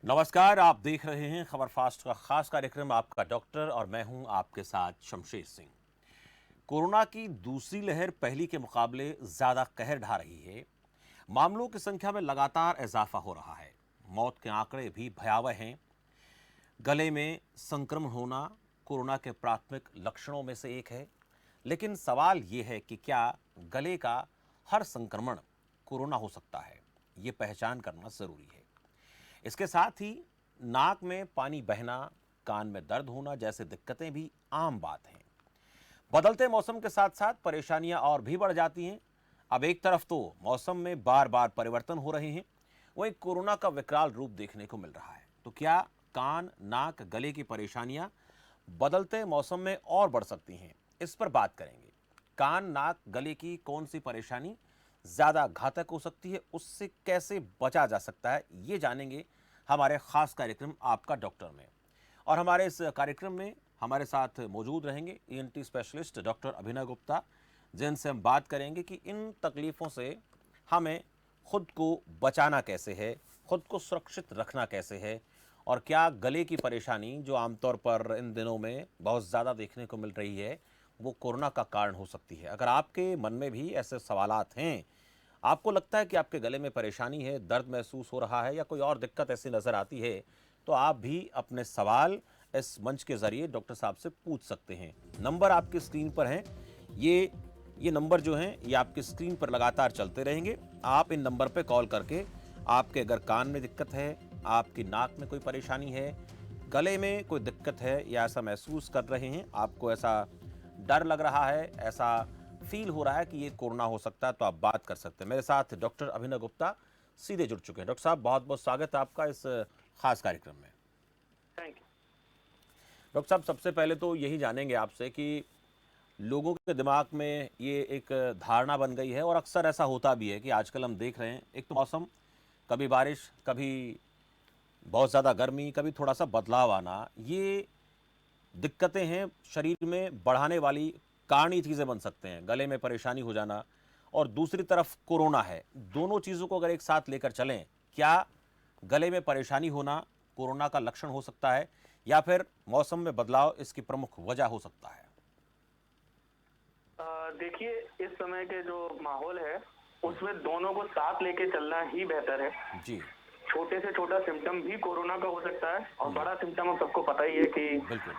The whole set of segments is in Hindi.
नमस्कार, आप देख रहे हैं खबर फास्ट का खास कार्यक्रम आपका डॉक्टर और मैं हूं आपके साथ शमशेर सिंह। कोरोना की दूसरी लहर पहली के मुकाबले ज्यादा कहर ढा रही है। मामलों की संख्या में लगातार इजाफा हो रहा है। मौत के आंकड़े भी भयावह हैं। गले में संक्रमण होना कोरोना के प्राथमिक लक्षणों में से एक है, लेकिन सवाल यह है कि क्या गले का हर संक्रमण कोरोना हो सकता है? ये पहचान करना जरूरी है। इसके साथ ही नाक में पानी बहना, कान में दर्द होना जैसे दिक्कतें भी आम बात हैं। बदलते मौसम के साथ साथ परेशानियां और भी बढ़ जाती हैं। अब एक तरफ तो मौसम में बार बार परिवर्तन हो रहे हैं, वहीं कोरोना का विकराल रूप देखने को मिल रहा है। तो क्या कान, नाक, गले की परेशानियां बदलते मौसम में और बढ़ सकती हैं? इस पर बात करेंगे। कान, नाक, गले की कौन सी परेशानी ज़्यादा घातक हो सकती है, उससे कैसे बचा जा सकता है, ये जानेंगे हमारे खास कार्यक्रम आपका डॉक्टर में। और हमारे इस कार्यक्रम में हमारे साथ मौजूद रहेंगे ईएनटी स्पेशलिस्ट डॉक्टर अभिनव गुप्ता, जिनसे हम बात करेंगे कि इन तकलीफ़ों से हमें खुद को बचाना कैसे है, खुद को सुरक्षित रखना कैसे है, और क्या गले की परेशानी जो आमतौर पर इन दिनों में बहुत ज़्यादा देखने को मिल रही है वो कोरोना का कारण हो सकती है। अगर आपके मन में भी ऐसे सवालात हैं, आपको लगता है कि आपके गले में परेशानी है, दर्द महसूस हो रहा है या कोई और दिक्कत ऐसी नज़र आती है, तो आप भी अपने सवाल इस मंच के ज़रिए डॉक्टर साहब से पूछ सकते हैं। नंबर आपकी स्क्रीन पर हैं। ये नंबर जो हैं ये आपकी स्क्रीन पर लगातार चलते रहेंगे। आप इन नंबर पर कॉल करके आपके अगर कान में दिक्कत है, आपकी नाक में कोई परेशानी है, गले में कोई दिक्कत है या ऐसा महसूस कर रहे हैं, आपको ऐसा डर लग रहा है, ऐसा फील हो रहा है कि ये कोरोना हो सकता है, तो आप बात कर सकते हैं। मेरे साथ डॉक्टर अभिनव गुप्ता सीधे जुड़ चुके हैं। डॉक्टर साहब, बहुत बहुत स्वागत है आपका इस खास कार्यक्रम में। Thank you. डॉक्टर साहब, सबसे पहले तो यही जानेंगे आपसे कि लोगों के दिमाग में ये एक धारणा बन गई है और अक्सर ऐसा होता भी है कि आजकल हम देख रहे हैं, एक तो मौसम, कभी बारिश, कभी बहुत ज़्यादा गर्मी, कभी थोड़ा सा बदलाव आना, ये दिक्कतें हैं शरीर में बढ़ाने वाली कारणी चीज़ें बन सकते हैं। गले में परेशानी हो जाना और दूसरी तरफ कोरोना है। दोनों चीज़ों को अगर एक साथ लेकर चलें, क्या गले में परेशानी होना कोरोना का लक्षण हो सकता है या फिर मौसम में बदलाव इसकी प्रमुख वजह हो सकता है? देखिए, इस समय के जो माहौल है उसमें दोनों को साथ लेके चलना ही बेहतर है। जी। छोटे से छोटा सिम्टम भी कोरोना का हो सकता है और बड़ा सिम्टम हम सबको पता ही है कि बिल्कुल।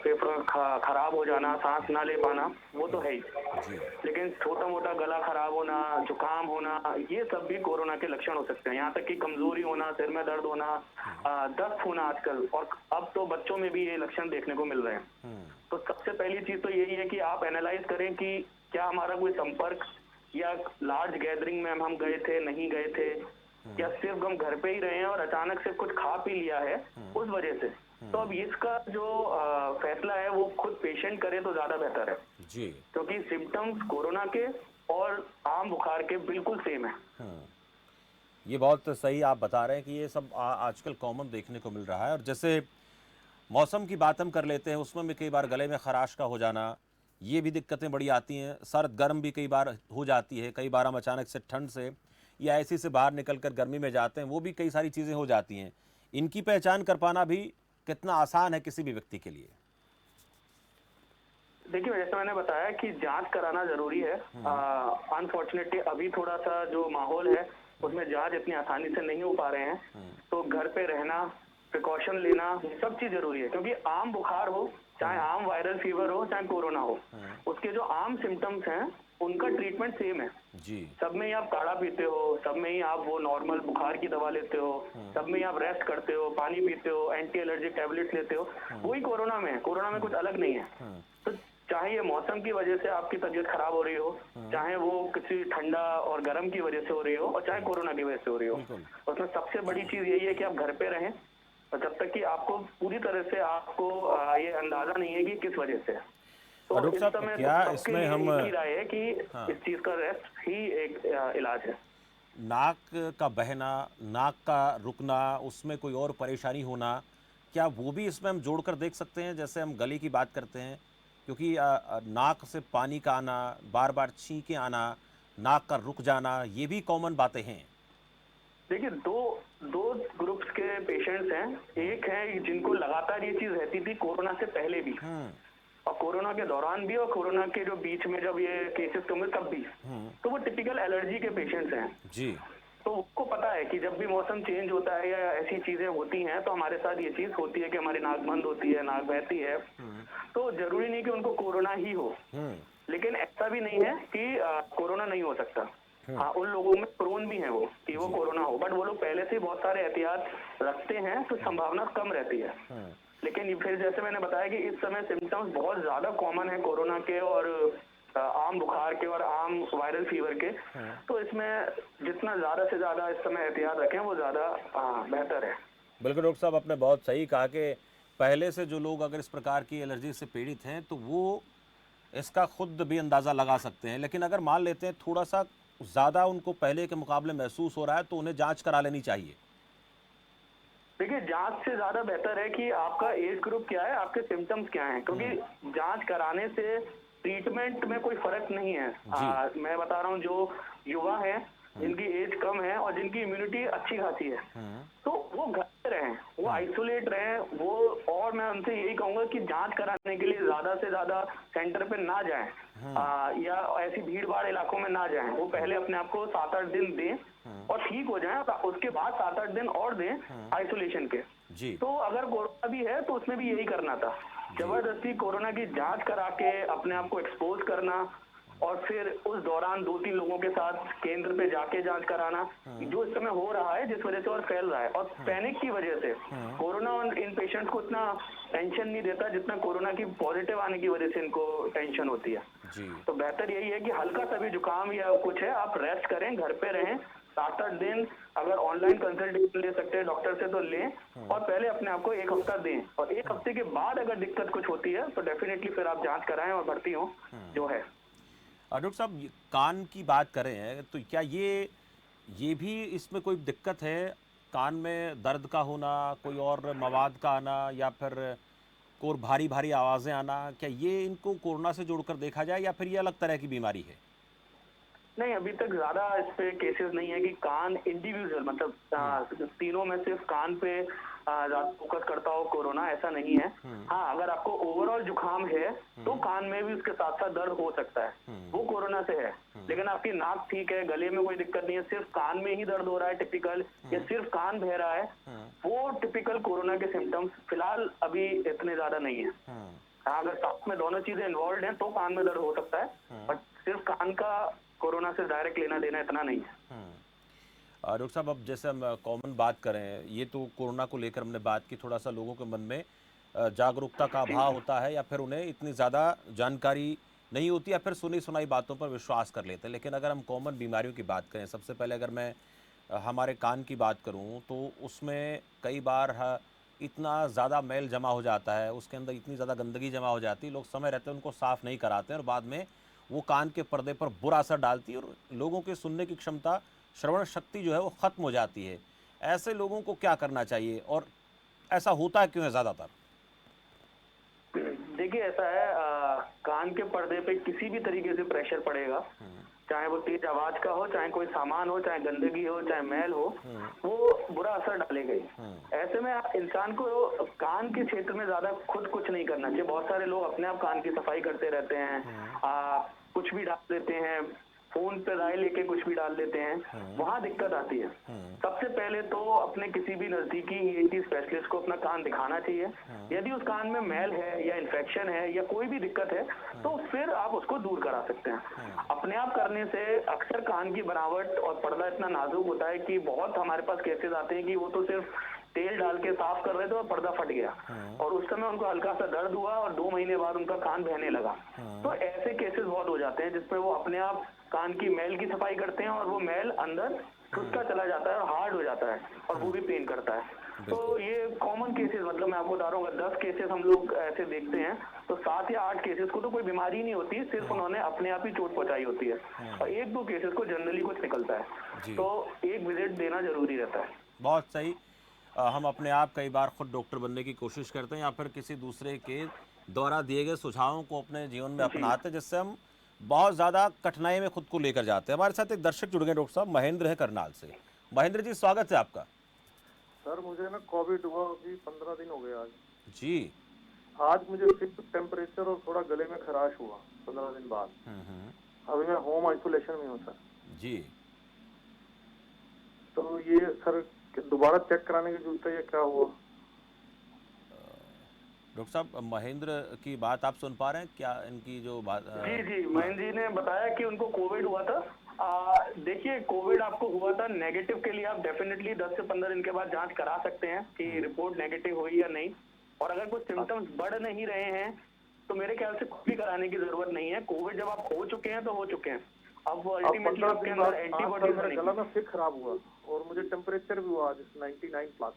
फेफड़े खराब हो जाना, सांस ना ले पाना, वो तो है ही। जी। लेकिन छोटा मोटा गला खराब होना, जुकाम होना, ये सब भी कोरोना के लक्षण हो सकते हैं। यहाँ तक कि कमजोरी होना, सिर में दर्द होना, दस्त होना आजकल, और अब तो बच्चों में भी ये लक्षण देखने को मिल रहे हैं। तो सबसे पहली चीज तो यही है कि आप एनालाइज करें कि क्या हमारा कोई संपर्क या लार्ज गैदरिंग में हम गए थे, नहीं गए थे, या सिर्फ हम घर पे ही रहे हैं और अचानक से कुछ खा पी लिया है उस वजह से। तो अब इसका जो फैसला है वो खुद पेशेंट करे तो ज्यादा बेहतर है, जी। क्योंकि सिम्टम्स कोरोना के और आम बुखार के बिल्कुल सेम है। ये बहुत सही आप बता रहे हैं कि ये सब आजकल कॉमन देखने को मिल रहा है। और जैसे मौसम की बात हम कर लेते हैं, उसमें भी कई बार गले में खराश का हो जाना, ये भी दिक्कतें बड़ी आती हैं। सर्द गर्म भी कई बार हो जाती है। कई बार हम अचानक से ठंड से या ऐसी से बाहर निकल कर गर्मी में जाते हैं, वो भी कई सारी चीज़ें हो जाती हैं। इनकी पहचान कर पाना भी कितना आसान है किसी भी व्यक्ति के लिए? देखिए, जैसे मैंने बताया कि जांच कराना जरूरी है। अनफॉर्चुनेटली अभी थोड़ा सा जो माहौल है उसमें जांच इतनी आसानी से नहीं हो पा रहे हैं, तो घर पे रहना, प्रिकॉशन लेना, ये सब चीज जरूरी है। क्योंकि आम बुखार हो, चाहे आम वायरल फीवर हो, चाहे कोरोना हो, उसके जो आम सिम्टम्स हैं उनका ट्रीटमेंट सेम है। जी। सब में ही आप काढ़ा पीते हो, सब में ही आप वो नॉर्मल बुखार की दवा लेते हो, सब में ही आप रेस्ट करते हो, पानी पीते हो, एंटी एलर्जिक टैबलेट्स लेते हो, वही कोरोना में है। कोरोना में कुछ अलग नहीं है। तो चाहे ये मौसम की वजह से आपकी तबीयत खराब हो रही हो, चाहे वो किसी ठंडा और गर्म की वजह से हो रही हो, और चाहे कोरोना की वजह से हो रही हो, बिल्कुल। उसमें सबसे बड़ी चीज यही है कि आप घर पे रहें, और जब तक कि आपको पूरी तरह से आपको ये अंदाजा नहीं है कि किस वजह से है। और तो डॉक्टर इस साहब, समय तो क्या सबके इसमें लिए हम एक ही राय है कि हाँ, इस चीज का रेस्ट ही एक इलाज है। नाक का बहना, नाक का रुकना, उसमें कोई और परेशानी होना, क्या वो भी इसमें हम जोड़कर देख सकते हैं? जैसे हम गले की बात करते हैं, क्योंकि नाक से पानी का आना, बार बार छींके आना, नाक का रुक जाना, ये भी कॉमन बातें हैं। देखिए, दो दो ग्रुप्स के पेशेंट्स हैं। एक है जिनको लगातार ये चीज रहती थी कोरोना से पहले भी, और कोरोना के दौरान भी, और कोरोना के जो बीच में जब ये केसेस कम हुए तब भी। तो वो टिपिकल एलर्जी के पेशेंट्स हैं। जी। तो उसको पता है कि जब भी मौसम चेंज होता है या ऐसी चीजें होती हैं तो हमारे साथ ये चीज होती है कि हमारी नाक बंद होती है, नाक बहती है। तो जरूरी नहीं कि उनको कोरोना ही हो, लेकिन ऐसा भी नहीं है कि कोरोना नहीं हो सकता। हाँ, उन लोगों में प्रोन भी है वो कि वो कोरोना हो, बट वो लोग पहले से बहुत सारे एहतियात रखते हैं तो संभावना कम रहती है। लेकिन फिर जैसे मैंने बताया कि इस समय सिम्टम्स बहुत ज्यादा कॉमन है कोरोना के और आम बुखार के और आम वायरल फीवर के। तो इसमें जितना ज्यादा से ज्यादा इस समय एहतियात रखें वो ज्यादा बेहतर है। बिल्कुल डॉक्टर साहब, आपने बहुत सही कहा कि पहले से जो लोग अगर इस प्रकार की एलर्जी से पीड़ित हैं तो वो इसका खुद भी अंदाज़ा लगा सकते हैं, लेकिन अगर मान लेते हैं थोड़ा सा ज़्यादा उनको पहले के मुकाबले महसूस हो रहा है तो उन्हें जांच करा लेनी चाहिए। देखिए, जांच से ज्यादा बेहतर है कि आपका एज ग्रुप क्या है, आपके सिम्टम्स क्या हैं, क्योंकि जांच कराने से ट्रीटमेंट में कोई फर्क नहीं है। मैं बता रहा हूँ, जो युवा है जिनकी एज कम है और जिनकी इम्यूनिटी अच्छी खासी है, तो वो घर पे रहें, वो आइसोलेट रहें वो। और मैं उनसे यही कहूंगा कि जांच कराने के लिए ज्यादा से ज्यादा सेंटर पे ना जाएं, या ऐसी भीड़ भाड़ इलाकों में ना जाएं। वो पहले अपने आप को 7-8 दिन दें और ठीक हो जाएं, उसके बाद 7-8 दिन और दें आइसोलेशन के। जी। तो अगर कोरोना भी है तो उसमें भी यही करना था, जबरदस्ती कोरोना की जांच करा के अपने आप को एक्सपोज करना और फिर उस दौरान 2-3 लोगों के साथ केंद्र पे जाके जांच कराना, जो इस समय हो रहा है जिस वजह से और फैल रहा है। और पैनिक की वजह से कोरोना इन पेशेंट्स को इतना टेंशन नहीं देता जितना कोरोना की पॉजिटिव आने की वजह से इनको टेंशन होती है। जी। तो बेहतर यही है कि हल्का सा भी जुकाम या कुछ है, आप रेस्ट करें, घर पे रहें 7-8 दिन। अगर ऑनलाइन कंसल्टेशन ले सकते हैं डॉक्टर से तो लें, और पहले अपने आप को 1 हफ्ता दें, और 1 हफ्ते के बाद अगर दिक्कत कुछ होती है तो डेफिनेटली फिर आप जांच कराएं और भर्ती हो जो है। डॉक्टर साहब, कान की बात करें हैं तो क्या ये भी इसमें कोई दिक्कत है? कान में दर्द का होना, कोई और मवाद का आना, या फिर कोई भारी भारी आवाज़ें आना, क्या ये इनको कोरोना से जोड़कर देखा जाए या फिर ये अलग तरह की बीमारी है? नहीं, अभी तक ज्यादा इस पे केसेस नहीं है कि कान इंडिविजुअल, मतलब तीनों में सिर्फ कान पे ज्यादा फोकस करता हो कोरोना, ऐसा नहीं है। हाँ, अगर आपको ओवरऑल जुकाम है तो कान में भी उसके साथ साथ दर्द हो सकता है, वो कोरोना से है। लेकिन आपकी नाक ठीक है, गले में कोई दिक्कत नहीं है, सिर्फ कान में ही दर्द हो रहा है टिपिकल, या सिर्फ कान बह रहा है, वो टिपिकल कोरोना के सिम्टम्स फिलहाल अभी इतने ज्यादा नहीं है। हाँ, अगर साथ में दोनों चीजें इन्वॉल्व हैं तो कान में दर्द हो सकता है, बट सिर्फ कान का कोरोना से डायरेक्ट लेना देना इतना नहीं है। डॉक्टर साहब, अब जैसे हम कॉमन बात करें, ये तो कोरोना को लेकर हमने बात की, थोड़ा सा लोगों के मन में जागरूकता का अभाव होता है या फिर उन्हें इतनी ज़्यादा जानकारी नहीं होती या फिर सुनी सुनाई बातों पर विश्वास कर लेते हैं। लेकिन अगर हम कॉमन बीमारियों की बात करें, सबसे पहले अगर मैं हमारे कान की बात करूं तो उसमें कई बार इतना ज़्यादा मैल जमा हो जाता है, उसके अंदर इतनी ज़्यादा गंदगी जमा हो जाती है, लोग समय रहते हैं उनको साफ़ नहीं कराते हैं और बाद में वो कान के पर्दे पर बुरा असर डालती है और लोगों के सुनने की क्षमता, श्रवण शक्ति जो है वो ख़त्म हो जाती है। ऐसे लोगों को क्या करना चाहिए और ऐसा होता क्यों है ज़्यादातर? देखिए, ऐसा है, कान के पर्दे पे किसी भी तरीके से प्रेशर पड़ेगा, चाहे वो तेज आवाज का हो, चाहे कोई सामान हो, चाहे गंदगी हो, चाहे मैल हो, वो बुरा असर डालेगा ही। ऐसे में इंसान को कान के क्षेत्र में ज्यादा खुद कुछ नहीं करना चाहिए। बहुत सारे लोग अपने आप कान की सफाई करते रहते हैं, कुछ भी डाल देते हैं, फोन पे राय लेके कुछ भी डाल देते हैं, वहां दिक्कत आती है। सबसे पहले तो अपने किसी भी नजदीकी ईएनटी स्पेशलिस्ट को अपना कान दिखाना चाहिए। यदि उस कान में मैल है या इन्फेक्शन है या कोई भी दिक्कत है तो फिर आप उसको दूर करा सकते हैं। अपने आप करने से अक्सर कान की बनावट और पर्दा इतना नाजुक होता है कि बहुत हमारे पास केसेस आते हैं कि वो तो सिर्फ तेल डाल के साफ कर रहे थे और पर्दा फट गया, और उस समय उनको हल्का सा दर्द हुआ और 2 महीने बाद उनका कान बहने लगा। तो ऐसे केसेस बहुत हो जाते हैं जिसमें वो अपने आप कान की मैल की सफाई करते हैं और वो मैल अंदर घुसता चला जाता है और हार्ड हो जाता है और वो भी पेन करता है। तो ये कॉमन केसेस, मतलब मैं आपको बता रहा हूँ, 10 केसेस हम लोग ऐसे देखते हैं तो 7 या 8 केसेस को तो कोई बीमारी नहीं होती, सिर्फ उन्होंने अपने आप ही चोट पहुंचाई होती है, और 1-2 केसेस को जनरली कुछ निकलता है। तो एक विजिट देना जरूरी रहता है। बहुत सही। हम अपने आप कई बार खुद डॉक्टर बनने की कोशिश करते हैं या फिर किसी दूसरे के द्वारा दिए गए सुझावों को अपने जीवन में अपनाते हैं, जिससे हम बहुत ज़्यादा कठिनाई में खुद को लेकर जाते हैं। हमारे साथ एक दर्शक जुड़ गए डॉक्टर साहब, महेंद्र है करनाल से। महेंद्र जी, स्वागत है आपका। सर मुझे ना कोविड हुआ अभी 15 दिन हो गए आज। जी। आज मुझे फिर टेम्परेचर और थोड़ा गले में खराश हुआ 15 दिन बाद। हम्म। अभी मैं होम आइसोलेशन में हूँ सर। जी। तो ये सर दोबारा चेक कराने की जरूरत है या क्या हुआ? डॉक्टर साहब, महेंद्र की बात आप सुन पा रहे हैं क्या? इनकी जो बात जी जी, हाँ। महेंद्र जी ने बताया कि उनको कोविड हुआ था। देखिए, कोविड आपको हुआ था, नेगेटिव के लिए आप डेफिनेटली 10 से 15 दिन के बाद जांच करा सकते हैं कि रिपोर्ट नेगेटिव हुई या नहीं। और अगर कुछ सिम्टम्स बढ़ नहीं रहे हैं तो मेरे ख्याल से कुछ भी कराने की जरूरत नहीं है। कोविड जब आप हो चुके हैं तो हो चुके हैं। अब अब अल्टीमेटली 15 आपके दिन अंदर बाद एंटीबॉडीज मेरा बनेगी। गला में फिर खराब हुआ और मुझे टेम्परेचर भी हुआ आज 99 प्लस।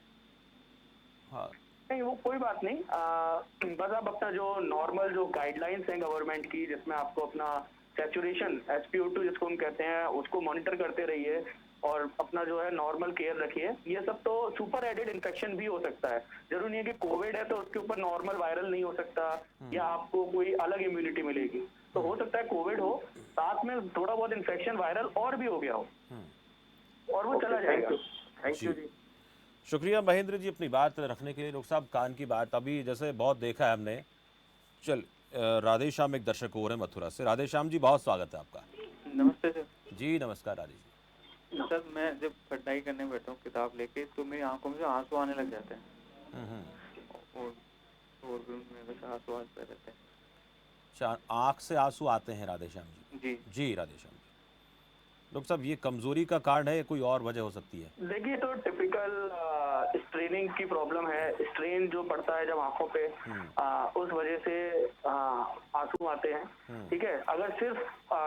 हाँ। नहीं, वो कोई बात नहीं। बस आप अपना जो नॉर्मल जो गाइडलाइंस हैं गवर्नमेंट की, जिसमें आपको अपना सैचुरेशन SpO2 जिसको हम कहते हैं उसको मॉनिटर करते रहिए और अपना जो है नॉर्मल केयर रखिए। ये सब तो सुपर एडेड इन्फेक्शन भी हो सकता है, जरूरी नहीं है कि कोविड है तो उसके ऊपर नॉर्मल वायरल नहीं हो सकता या आपको कोई अलग इम्यूनिटी मिलेगी। तो हो सकता है कोविड हो, साथ में थोड़ा बहुत इन्फेक्शन वायरल और भी हो गया हो और वो चला जाएगा। थैंक यू जी। शुक्रिया महेंद्र जी अपनी बात रखने के लिए। डॉक्टर साहब, कान की बात अभी जैसे बहुत देखा है हमने। चल राधे श्याम एक दर्शक और हैं मथुरा से। राधे श्याम जी, बहुत स्वागत है आपका। नमस्ते सर। जी नमस्कार राधे जी। सर मैं जब पढ़ाई करने बैठा हूँ किताब लेके तो मेरी आंखों में से आंसू आने लग जाते हैं और भी मेरे बस आंसू आते रहते अच्छा, आँख से आंसू आते हैं राधे श्याम जी? हैं। जी जी राधे श्याम जी। डॉक्टर साहब, ये कमजोरी का कारण है या कोई और वजह हो सकती है? देखिए, तो टिपिकल स्ट्रेनिंग की प्रॉब्लम है। स्ट्रेन जो पड़ता है जब आंखों पे, उस वजह से आंसू आते हैं। ठीक है, अगर सिर्फ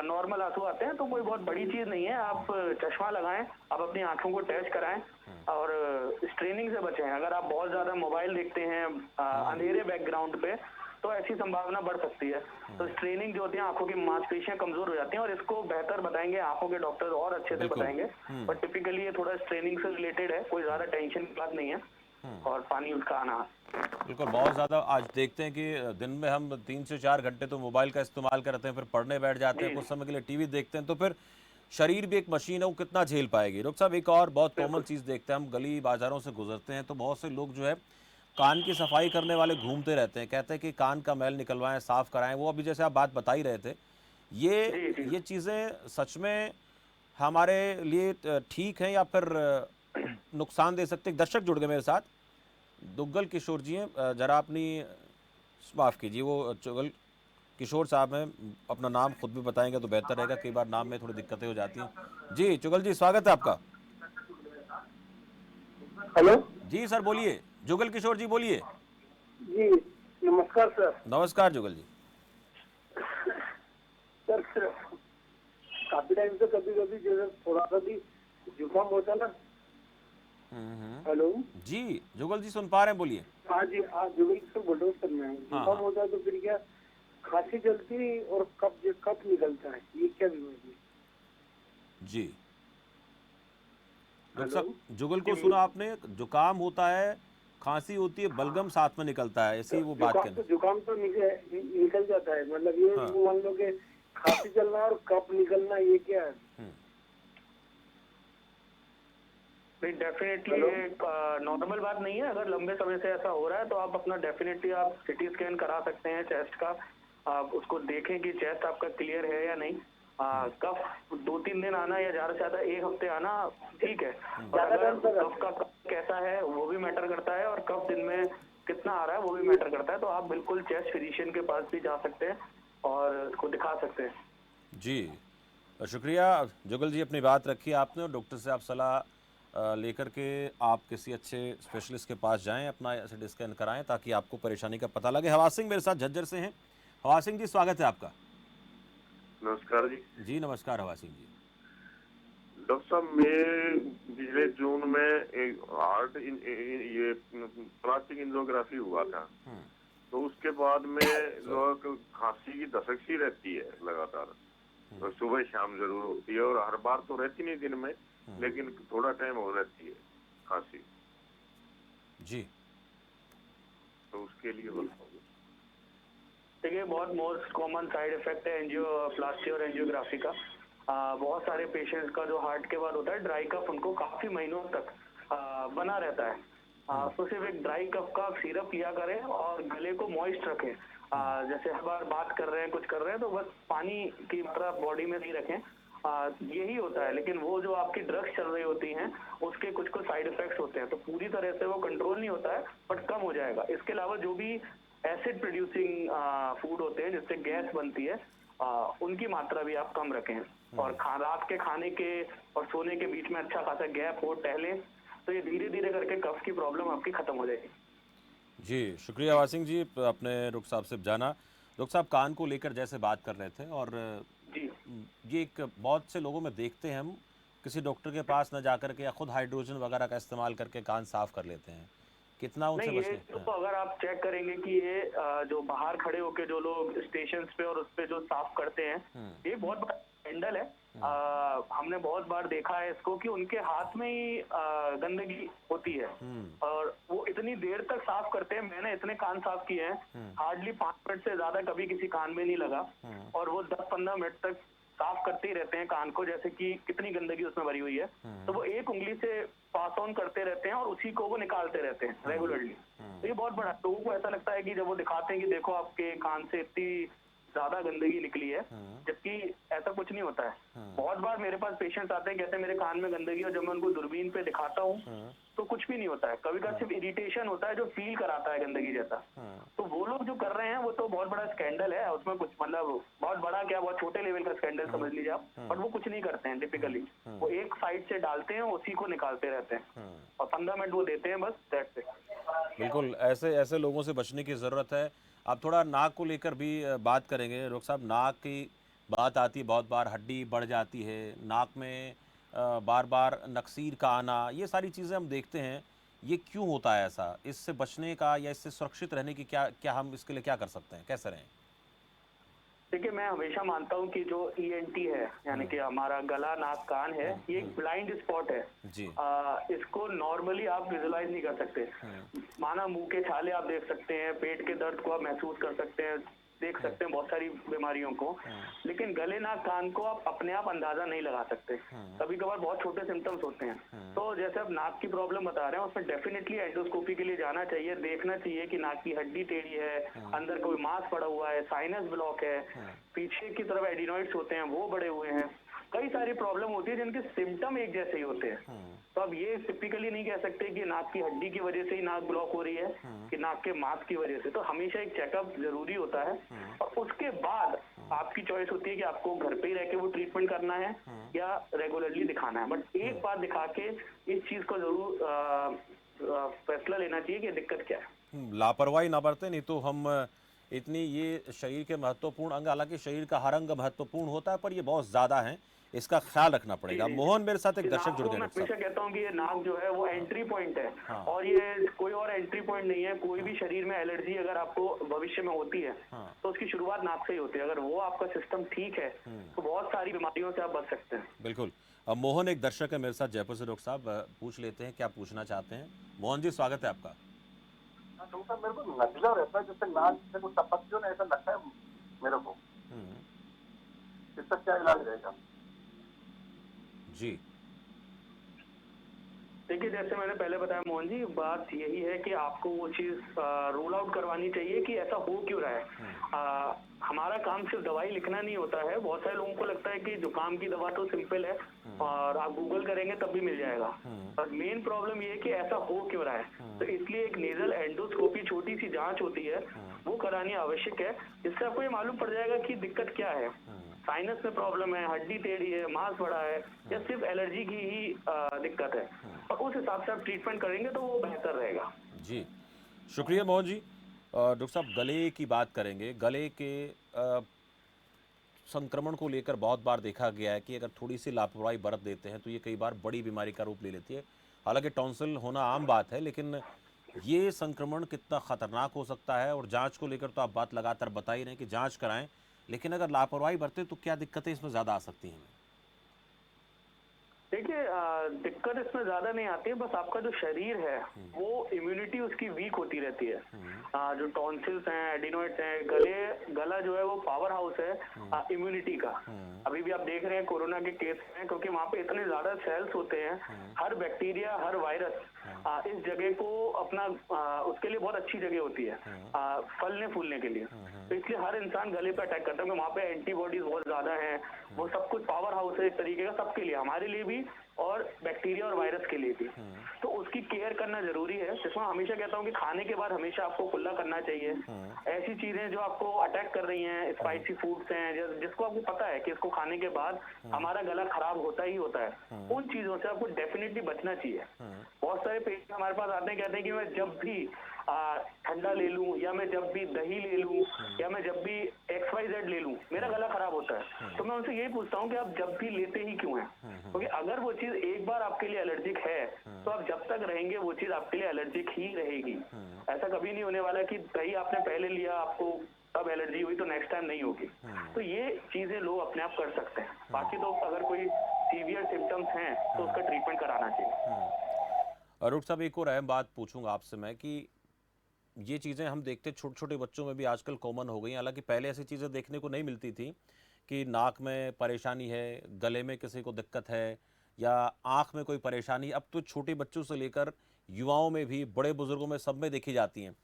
नॉर्मल आंसू आते हैं तो कोई बहुत बड़ी चीज नहीं है। आप चश्मा लगाएं, आप अपनी आंखों को टेस्ट कराएं और स्ट्रेनिंग से बचें। अगर आप बहुत ज्यादा मोबाइल देखते हैं अंधेरे बैकग्राउंड पे तो ऐसी संभावना बढ़ सकती है। तो स्ट्रेनिंग जो होती है, आंखों की मांसपेशियां कमजोर हो जाती हैं और इसको बेहतर बताएंगे आंखों के डॉक्टर और अच्छे से बताएंगे। पर टिपिकली ये थोड़ा स्ट्रेनिंग से रिलेटेड है, कोई ज्यादा टेंशन की बात नहीं है। और पानी उसका आना बिल्कुल, बहुत ज़्यादा आज देखते हैं कि दिन में हम 3 से 4 घंटे तो मोबाइल का इस्तेमाल करते हैं, फिर पढ़ने बैठ जाते हैं, कुछ समय के लिए टीवी देखते हैं, तो फिर शरीर भी एक मशीन है, वो कितना झेल पाएगी। डॉक्टर साहब, एक और बहुत कॉमन चीज़ देखते हैं, हम गली बाजारों से गुजरते हैं तो बहुत से लोग जो है कान की सफाई करने वाले घूमते रहते हैं, कहते हैं कि कान का मैल निकलवाएं, साफ कराएं। वो अभी जैसे आप बात बता ही रहे थे, ये चीज़ें सच में हमारे लिए ठीक हैं या फिर नुकसान दे सकते हैं? दर्शक जुड़ गए मेरे साथ, दुग्गल किशोर जी हैं, जरा अपनी माफ़ कीजिए, वो चुगल किशोर साहब हैं, अपना नाम खुद भी बताएंगे तो बेहतर रहेगा, कई बार नाम में थोड़ी दिक्कतें हो जाती हैं। जी चुगल जी, स्वागत है आपका। हेलो जी सर बोलिए, जुगल किशोर जी बोलिए। जी, नमस्कार सर। नमस्कार जुगल जी। सर काफी टाइम से कभी कभी जैसे थोड़ा सा भी जुकाम होता ना। हेलो जी जुगल जी सुन पा रहे हैं, बोलिए। हाँ जी, हाँ जुगल से बोल रहा हूँ सर मैं। जुकाम होता है तो फिर क्या खांसी चलती है और कफ निकलता है, ये क्या बीमारी है? जी डॉक्टर साहब, जुगल को सुना आपने? जुकाम होता है, खांसी होती है, बलगम साथ में निकलता है, ऐसी वो बात कहना। जुकाम तो निकल जाता है, मतलब ये मान लो कि खांसी चलना और कफ निकलना, ये क्या है? डेफिनेटली एक नॉर्मल बात नहीं है। अगर लंबे समय से ऐसा हो रहा है तो आप अपना डेफिनेटली आप सिटी स्कैन करा सकते हैं चेस्ट का। आप उसको देखें कि चेस्ट आपका क्लियर है या नहीं। कफ 2-3 दिन आना या ज्यादा से ज्यादा 1 हफ्ते आना ठीक है, पर अगर कफ का कैसा है वो भी मैटर करता है और कफ दिन में कितना आ रहा है वो भी मैटर करता है। तो आप बिल्कुल चेस्ट फिजिशियन के पास भी जा सकते हैं और उसको दिखा सकते हैं। जी शुक्रिया जुगल जी, अपनी बात रखी आपने और डॉक्टर से आप सलाह लेकर के आप किसी अच्छे स्पेशलिस्ट के पास जाएं, अपना सिटी स्कैन कराएं ताकि आपको परेशानी का पता लगे। हवा सिंह मेरे साथ झज्जर से हैं। हवा सिंह जी, स्वागत है आपका। नमस्कार जी। जी नमस्कार हवा सिंह जी। डॉक्टर साहब, मैं पिछले जून में एक हार्ट ये प्लास्टिक एंजियोग्राफी हुआ था, तो उसके बाद में जो खांसी की दस्तक सी रहती है लगातार, तो सुबह शाम जरूर होती है और हर बार तो रहती नहीं दिन में, लेकिन थोड़ा टाइम हो रहती है खांसी जी। तो उसके लिए बताओगे? देखिए, बहुत मोस्ट कॉमन साइड इफेक्ट है एंजियोप्लास्टी और एंजियोग्राफी का। बहुत सारे पेशेंट्स का जो हार्ट के बाद होता है ड्राई कफ, उनको काफी महीनों तक बना रहता है। तो सिर्फ एक ड्राई कफ का सिरप लिया करें और गले को मॉइस्ट रखें। जैसे हर बार बात कर रहे हैं, कुछ कर रहे हैं, तो बस पानी की मात्रा बॉडी में नहीं रखें। यही होता है। लेकिन वो जो आपकी ड्रग्स चल रही होती हैं उसके कुछ कुछ साइड इफेक्ट्स होते हैं, तो पूरी तरह से वो कंट्रोल नहीं होता है, बट कम हो जाएगा। इसके अलावा जो भी एसिड प्रोड्यूसिंग फूड होते हैं जिससे गैस बनती है, उनकी मात्रा भी आप कम रखें। और रात के खाने के और सोने के बीच में अच्छा खासा गैप हो, टहलें, तो ये धीरे धीरे करके कफ की प्रॉब्लम आपकी खत्म हो जाएगी। जी, शुक्रिया आवाज सिंह जी, अपने रुख साहब से जाना। रुख साहब कान को लेकर जैसे बात कर रहे थे, और जी ये एक बहुत से लोगों में देखते हैं हम, किसी डॉक्टर के पास न जाकर के या खुद हाइड्रोजन वगैरह का इस्तेमाल करके कान साफ कर लेते हैं। कितना उनसे नहीं, ये बचने? तो अगर आप चेक करेंगे कि ये जो बाहर खड़े होके जो लोग स्टेशन पे और उस पे जो साफ करते हैं, ये बहुत बड़ा स्कैंडल है। हमने बहुत बार देखा है इसको कि उनके हाथ में ही गंदगी होती है और वो इतनी देर तक साफ करते हैं। मैंने इतने कान साफ किए हैं, हार्डली 5 मिनट से ज्यादा कभी किसी कान में नहीं लगा, और वो 10-15 मिनट तक साफ करते ही रहते हैं कान को, जैसे कि कितनी गंदगी उसमें भरी हुई है। तो वो एक उंगली से पास ऑन करते रहते हैं और उसी को वो निकालते रहते हैं रेगुलरली। तो ये बहुत बड़ा, लोगों को ऐसा लगता है कि जब वो दिखाते हैं कि देखो आपके कान से इतनी ज्यादा गंदगी निकली है, जबकि ऐसा कुछ नहीं होता है। बहुत बार मेरे पास पेशेंट्स आते हैं, कहते हैं मेरे कान में गंदगी, और जब मैं उनको दूरबीन पे दिखाता हूँ तो कुछ भी नहीं होता है। कभी कभी सिर्फ इरिटेशन होता है जो फील कराता है गंदगी जैसा। तो वो लोग जो कर रहे हैं वो तो बहुत बड़ा स्कैंडल है, उसमें कुछ मतलब बहुत बड़ा क्या, बहुत छोटे लेवल का स्कैंडल समझ लीजिए आप। बट वो कुछ नहीं करते हैं टिपिकली, वो एक साइड से डालते हैं, उसी को निकालते रहते हैं और 15 मिनट वो देते हैं, बस दैट्स इट। बिल्कुल, ऐसे ऐसे लोगों से बचने की ज़रूरत है। आप थोड़ा नाक को लेकर भी बात करेंगे। रुख साहब, नाक की बात आती है, बहुत बार हड्डी बढ़ जाती है, नाक में बार बार नक्सीर का आना, ये सारी चीज़ें हम देखते हैं। ये क्यों होता है ऐसा? इससे बचने का या इससे सुरक्षित रहने की क्या क्या हम इसके लिए क्या कर सकते हैं, कैसे रहें? देखिए, मैं हमेशा मानता हूँ कि जो ENT है, यानी कि हमारा गला नाक कान है, ये एक ब्लाइंड स्पॉट है। जी। इसको नॉर्मली आप विजुलाइज नहीं कर सकते। माना मुंह के छाले आप देख सकते हैं, पेट के दर्द को आप महसूस कर सकते हैं, देख सकते हैं बहुत सारी बीमारियों को, लेकिन गले नाक कान को आप अपने आप अंदाजा नहीं लगा सकते। कभी कभार बहुत छोटे सिम्टम्स होते हैं। तो जैसे आप नाक की प्रॉब्लम बता रहे हैं, उसमें डेफिनेटली एंडोस्कोपी के लिए जाना चाहिए, देखना चाहिए कि नाक की हड्डी टेढ़ी है, अंदर कोई मांस पड़ा हुआ है, साइनस ब्लॉक है, पीछे की तरफ एडिनॉइड्स होते हैं वो बड़े हुए हैं। कई सारी प्रॉब्लम होती है जिनके सिम्टम एक जैसे ही होते हैं। तो अब ये टिपिकली नहीं कह सकते कि नाक की हड्डी की वजह से ही नाक ब्लॉक हो रही है कि नाक के मांस की वजह से। तो हमेशा एक चेकअप जरूरी होता है, और उसके बाद आपकी चॉइस होती है कि आपको घर पे ही रह के वो ट्रीटमेंट करना है या रेगुलरली दिखाना है। बट एक बार दिखा के इस चीज को जरूर फैसला लेना चाहिए कि दिक्कत क्या है। लापरवाही ना बरतें, नहीं तो हम इतनी, ये शरीर के महत्वपूर्ण अंग, हालांकि शरीर का हर अंग महत्वपूर्ण होता है, पर ये बहुत ज़्यादा है, इसका ख्याल रखना पड़ेगा। मोहन मेरे साथ एक दर्शक जुड़ गए। मैं हमेशा कहता हूँ कि ये नाक जो है वो एंट्री पॉइंट है, और ये कोई और एंट्री पॉइंट नहीं है। कोई भी शरीर में एलर्जी अगर आपको भविष्य में होती है तो उसकी शुरुआत नाक से ही होती है। अगर वो आपका सिस्टम ठीक है तो बहुत सारी बीमारियों से आप बच सकते हैं। बिल्कुल। अब मोहन एक दर्शक है मेरे साथ जयपुर से। रुख साहब, पूछ लेते हैं क्या पूछना चाहते हैं। मोहन जी, स्वागत है आपका। तो मेरे को नजला रहता है, जैसे नाक से कुछ टपकती हो ना, ऐसा लगता है मेरे को। इसका क्या इलाज रहेगा? जी देखिए, जैसे मैंने पहले बताया मोहन जी, बात यही है कि आपको वो चीज रूल आउट करवानी चाहिए कि ऐसा हो क्यों रहा है। हमारा काम सिर्फ दवाई लिखना नहीं होता है। बहुत सारे लोगों को लगता है कि जुकाम की दवा तो सिंपल है और आप गूगल करेंगे तब भी मिल जाएगा, पर मेन प्रॉब्लम ये है कि ऐसा हो क्यों रहा है। तो इसलिए एक नेजल एंडोस्कोपी, छोटी सी जांच होती है, वो करानी आवश्यक है। इससे आपको ये मालूम पड़ जाएगा कि दिक्कत क्या है। साइनस में प्रॉब्लम है, हड्डी टेढ़ी है, मांस बड़ा है, या सिर्फ एलर्जी की ही दिक्कत है, और उस हिसाब से आप ट्रीटमेंट करेंगे तो वो बेहतर रहेगा। जी, शुक्रिया मोहन जी। डॉक्टर साहब, गले की बात करेंगे। गले के संक्रमण को लेकर बहुत बार देखा गया है कि अगर थोड़ी सी लापरवाही बरत देते हैं तो ये कई बार बड़ी बीमारी का रूप ले लेती है। हालांकि टॉन्सिल होना आम बात है, लेकिन ये संक्रमण कितना खतरनाक हो सकता है, और जांच को लेकर तो आप बात लगातार बता ही रहे हैं कि जांच कराएं, लेकिन अगर लापरवाही बरते तो क्या दिक्कतें इसमें ज़्यादा आ सकती हैं? देखिए दिक्कत इसमें ज्यादा नहीं आती है, बस आपका जो शरीर है वो इम्यूनिटी उसकी वीक होती रहती है। जो टॉन्सिल्स हैं, एडिनोइड्स हैं, गला जो है वो पावर हाउस है इम्यूनिटी का। अभी भी आप देख रहे हैं कोरोना के केस में, क्योंकि वहाँ पे इतने ज्यादा सेल्स होते हैं, हर बैक्टीरिया, हर वायरस इस जगह को अपना उसके लिए बहुत अच्छी जगह होती है फलने फूलने के लिए। तो इसलिए हर इंसान गले पे अटैक करता है, वहाँ पे एंटीबॉडीज बहुत ज्यादा है, वो सब कुछ पावर हाउस है इस तरीके का, सबके लिए, हमारे लिए भी और बैक्टीरिया और वायरस के लिए भी। तो उसकी केयर करना जरूरी है, जिसमें हमेशा कहता हूँ कि खाने के बाद हमेशा आपको कुल्ला करना चाहिए। ऐसी चीजें जो आपको अटैक कर रही हैं, स्पाइसी फूड्स हैं, जिसको आपको पता है कि इसको खाने के बाद हमारा गला खराब होता ही होता है, उन चीजों से आपको डेफिनेटली बचना चाहिए। बहुत सारे पेशेंट हमारे पास आते हैं, कहते हैं कि मैं जब भी ठंडा ले लूं, या मैं जब भी दही ले लूं, या मैं जब भी XYZ ले लूं, मेरा गला खराब होता है। तो मैं उनसे यही पूछता हूँ कि आप जब भी लेते ही क्यों हैं? क्योंकि अगर वो चीज एक बार आपके लिए एलर्जिक है तो आप जब तक रहेंगे वो चीज आपके लिए एलर्जिक ही रहेगी। ऐसा कभी नहीं होने वाला कि दही आपने पहले लिया, आपको तब एलर्जी हुई तो नेक्स्ट टाइम नहीं होगी। तो ये चीजें लोग अपने आप कर सकते हैं। बाकी तो अगर कोई सीवियर सिम्टम्स हैं तो उसका ट्रीटमेंट कराना चाहिए। डॉक्टर साहब, एक और अहम बात पूछूंगा आपसे मैं कि ये चीज़ें हम देखते छोटे छोटे बच्चों में भी आजकल कॉमन हो गई हैं। हालांकि पहले ऐसी चीज़ें देखने को नहीं मिलती थी कि नाक में परेशानी है, गले में किसी को दिक्कत है, या आँख में कोई परेशानी। अब तो छोटे बच्चों से लेकर युवाओं में भी, बड़े बुजुर्गों में, सब में देखी जाती हैं।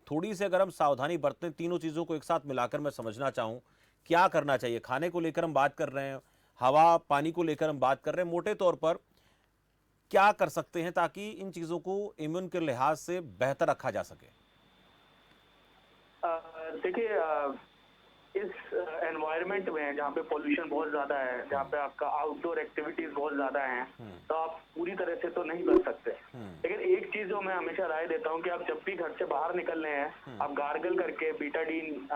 थोड़ी सी अगर हम सावधानी बरतें, तीनों चीज़ों को एक साथ मिलाकर मैं समझना चाहूँ, क्या करना चाहिए? खाने को लेकर हम बात कर रहे हैं, हवा पानी को लेकर हम बात कर रहे हैं, मोटे तौर पर क्या कर सकते हैं ताकि इन चीज़ों को इम्यून के लिहाज से बेहतर रखा जा सके? देखिए इस एनवायरनमेंट में जहाँ पे पोल्यूशन बहुत ज्यादा है, जहाँ पे आपका आउटडोर एक्टिविटीज बहुत ज्यादा हैं, तो आप पूरी तरह से तो नहीं बच सकते। लेकिन एक चीज जो मैं हमेशा राय देता हूँ कि आप जब भी घर से बाहर निकल रहे हैं, आप गार्गल करके बीटाडीन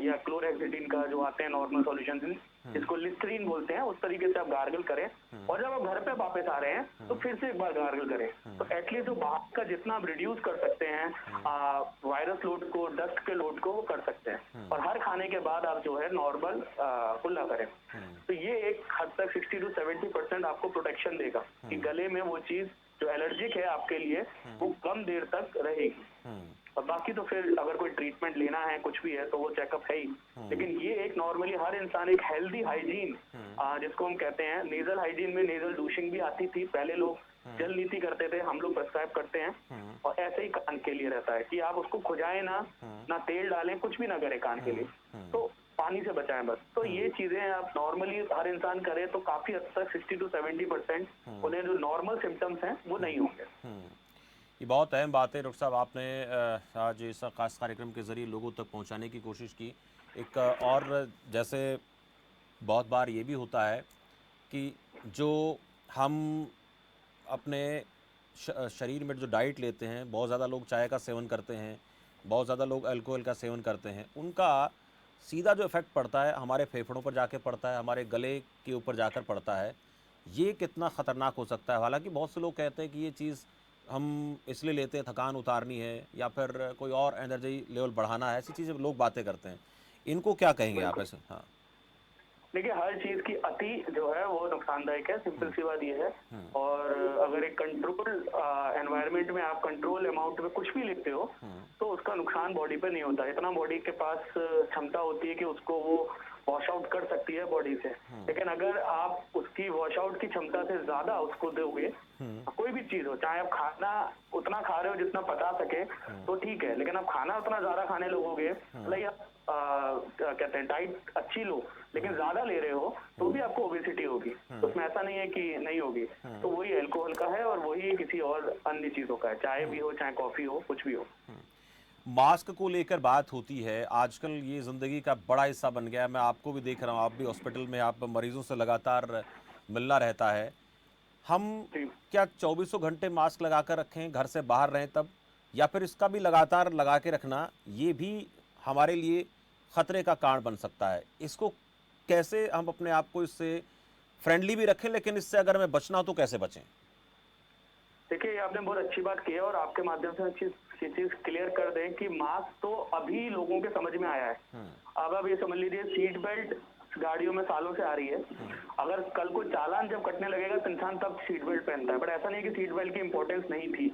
या क्लोरहेक्सिडिन का जो आते हैं नॉर्मल सॉल्यूशन, जिसको लिस्टरीन बोलते हैं, उस तरीके से आप गार्गल करें। और जब आप घर पे वापस आ रहे हैं तो फिर से एक बार गार्गल करें। तो एटलीस्ट जो बाहर का जितना आप रिड्यूस कर सकते हैं वायरस लोड को, डस्ट के लोड को, वो कर सकते हैं। और हर खाने के बाद आप जो है नॉर्मल कुल्ला करें। तो ये एक हद तक 60 to 70% आपको प्रोटेक्शन देगा कि गले में वो चीज जो एलर्जिक है आपके लिए वो कम देर तक रहेगी। और बाकी तो फिर अगर कोई ट्रीटमेंट लेना है, कुछ भी है, तो वो चेकअप है ही। लेकिन ये एक नॉर्मली हर इंसान एक हेल्दी हाइजीन, जिसको हम कहते हैं नेजल हाइजीन, में नेजल डूशिंग भी आती थी पहले, लोग जल नीति करते थे, हम लोग प्रेस्क्राइब करते हैं। और ऐसे ही कान के लिए रहता है कि आप उसको खुजाएं ना तेल डालें, कुछ भी ना करें कान के लिए, तो पानी से बचाएं बस। तो ये चीजें आप नॉर्मली हर इंसान करे तो काफी हद तक 60 to 70% उन्हें जो नॉर्मल सिम्टम्स हैं वो नहीं होंगे। ये बहुत अहम बात है डॉक्टर साहब, आपने आज इस खास कार्यक्रम के ज़रिए लोगों तक पहुंचाने की कोशिश की। एक और जैसे बहुत बार ये भी होता है कि जो हम अपने शरीर में जो डाइट लेते हैं, बहुत ज़्यादा लोग चाय का सेवन करते हैं, बहुत ज़्यादा लोग अल्कोहल का सेवन करते हैं, उनका सीधा जो इफ़ेक्ट पड़ता है हमारे फेफड़ों पर जाके पड़ता है, हमारे गले के ऊपर जाकर पड़ता है। ये कितना ख़तरनाक हो सकता है? हालांकि बहुत से लोग कहते हैं कि ये चीज़ हम इसलिए लेते हैं, थकान उतारनी है या फिर कोई और एनर्जी लेवल बढ़ाना है, ऐसी चीज़ें लोग बातें करते हैं। इनको क्या कहेंगे आप ऐसे? हाँ, देखिए हर चीज की अति जो है वो नुकसानदायक है, सिंपल सी बात ये है। और अगर एक कंट्रोल एनवायरनमेंट में आप कंट्रोल अमाउंट में कुछ भी लेते हो तो उसका नुकसान बॉडी पे नहीं होता। इतना बॉडी के पास क्षमता होती है कि उसको वो वॉश आउट कर सकती है बॉडी से। लेकिन अगर आप उसकी वॉश आउट की क्षमता से ज्यादा उसको दोगे, कोई भी चीज हो, चाहे आप खाना उतना खा रहे हो जितना पचा सके तो ठीक है, लेकिन आप खाना उतना ज्यादा खाने लगोगे, लाइक क्या कहते हैं डाइट अच्छी लो लेकिन ज्यादा ले रहे हो तो भी आपको ओबेसिटी होगी। तो उसमें ऐसा नहीं है कि नहीं होगी। तो वही अल्कोहल का है और वही किसी और अन्य चीजों का है, चाय भी हो, चाहे कॉफी हो, कुछ भी हो। मास्क को लेकर बात होती है, आजकल ये ज़िंदगी का बड़ा हिस्सा बन गया है। मैं आपको भी देख रहा हूँ, आप भी हॉस्पिटल में, आप मरीजों से लगातार मिलना रहता है। हम क्या 24 घंटे मास्क लगा कर रखें, घर से बाहर रहें तब, या फिर इसका भी लगातार लगा के रखना ये भी हमारे लिए ख़तरे का कारण बन सकता है? इसको कैसे हम अपने आप को इससे फ्रेंडली भी रखें, लेकिन इससे अगर हमें बचना हो तो कैसे बचें? देखिए आपने बहुत अच्छी बात की है और आपके माध्यम से ये चीज क्लियर कर दें कि मास्क तो अभी लोगों के समझ में आया है। अब आप ये समझ लीजिए सीट बेल्ट गाड़ियों में सालों से आ रही है। अगर कल को चालान जब कटने लगेगा तो इंसान तब सीट बेल्ट पहनता है, बट ऐसा नहीं कि सीट बेल्ट की इंपॉर्टेंस नहीं थी।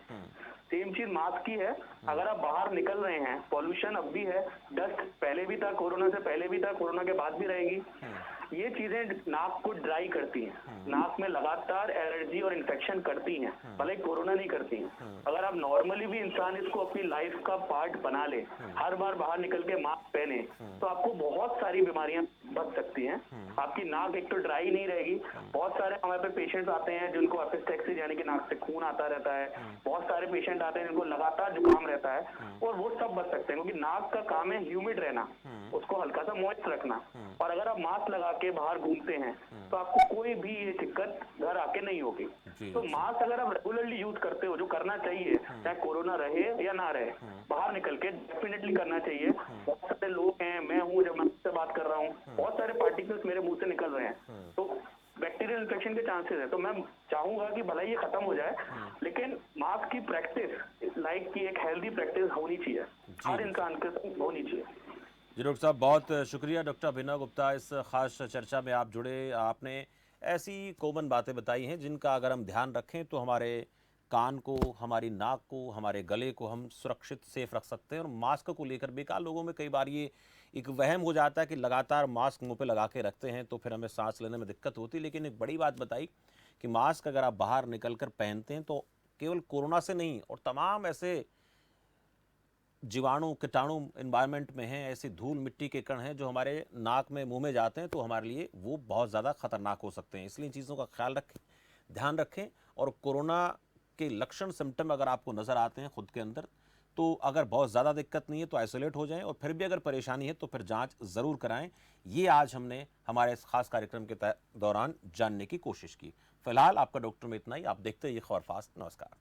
सेम चीज मास्क की है। अगर आप बाहर निकल रहे हैं, पॉल्यूशन अब भी है, डस्ट पहले भी था, कोरोना से पहले भी था, कोरोना के बाद भी रहेगी। ये चीजें नाक को ड्राई करती हैं, नाक में लगातार एलर्जी और इन्फेक्शन करती हैं, भले ही कोरोना नहीं करती हैं। अगर आप नॉर्मली भी इंसान इसको अपनी लाइफ का पार्ट बना ले, हर बार बाहर निकल के मास्क पहने, तो आपको बहुत सारी बीमारियां बच सकती हैं। आपकी नाक एक तो ड्राई नहीं रहेगी। बहुत सारे हमारे पे पेशेंट्स आते हैं जिनको एपिस्टेक्सिस यानी कि नाक से खून आता रहता है, बहुत सारे पेशेंट आते हैं जिनको लगातार जुकाम रहता है, और वो सब बच सकते हैं क्योंकि नाक का काम है ह्यूमिड रहना, उसको हल्का सा मॉइस्ट रखना। और अगर आप मास्क लगा के बाहर घूमते हैं तो आपको कोई भी ये दिक्कत घर आके नहीं होगी। तो मास्क अगर आप रेगुलरली यूज करते हो, जो करना चाहिए, चाहे कोरोना रहे या ना रहे, बाहर निकल के डेफिनेटली करना चाहिए। बहुत सारे लोग हैं, मैं हूँ, जब मैं आपसे बात कर रहा हूँ, बहुत सारे पार्टिकल्स मेरे मुंह से निकल रहे हैं, तो बैक्टीरियल इन्फेक्शन के चांसेस है। तो मैं चाहूंगा कि भले ये खत्म हो जाए, लेकिन मास्क की प्रैक्टिस लाइक की एक हेल्दी प्रैक्टिस होनी चाहिए, हर इंसान के साथ होनी चाहिए। जी डॉक्टर साहब, बहुत शुक्रिया। डॉक्टर अभिनव गुप्ता, इस खास चर्चा में आप जुड़े। आपने ऐसी कॉमन बातें बताई हैं जिनका अगर हम ध्यान रखें तो हमारे कान को, हमारी नाक को, हमारे गले को हम सुरक्षित सेफ रख सकते हैं। और मास्क को लेकर बेकार लोगों में कई बार ये एक वहम हो जाता है कि लगातार मास्क मुंह पे लगा के रखते हैं तो फिर हमें सांस लेने में दिक्कत होती है। लेकिन एक बड़ी बात बताई कि मास्क अगर आप बाहर निकल कर पहनते हैं तो केवल कोरोना से नहीं, और तमाम ऐसे जीवाणु, कीटाणु इन्वायरमेंट में हैं, ऐसी धूल मिट्टी के कण हैं जो हमारे नाक में, मुंह में जाते हैं तो हमारे लिए वो बहुत ज़्यादा खतरनाक हो सकते हैं। इसलिए इन चीज़ों का ख्याल रखें, ध्यान रखें। और कोरोना के लक्षण, सिम्टम अगर आपको नज़र आते हैं खुद के अंदर, तो अगर बहुत ज़्यादा दिक्कत नहीं है तो आइसोलेट हो जाएं, और फिर भी अगर परेशानी है तो फिर जांच ज़रूर कराएं। ये आज हमने हमारे इस खास कार्यक्रम के दौरान जानने की कोशिश की। फिलहाल आपका डॉक्टर में इतना ही। आप देखते रहिए खबर फास्ट। नमस्कार।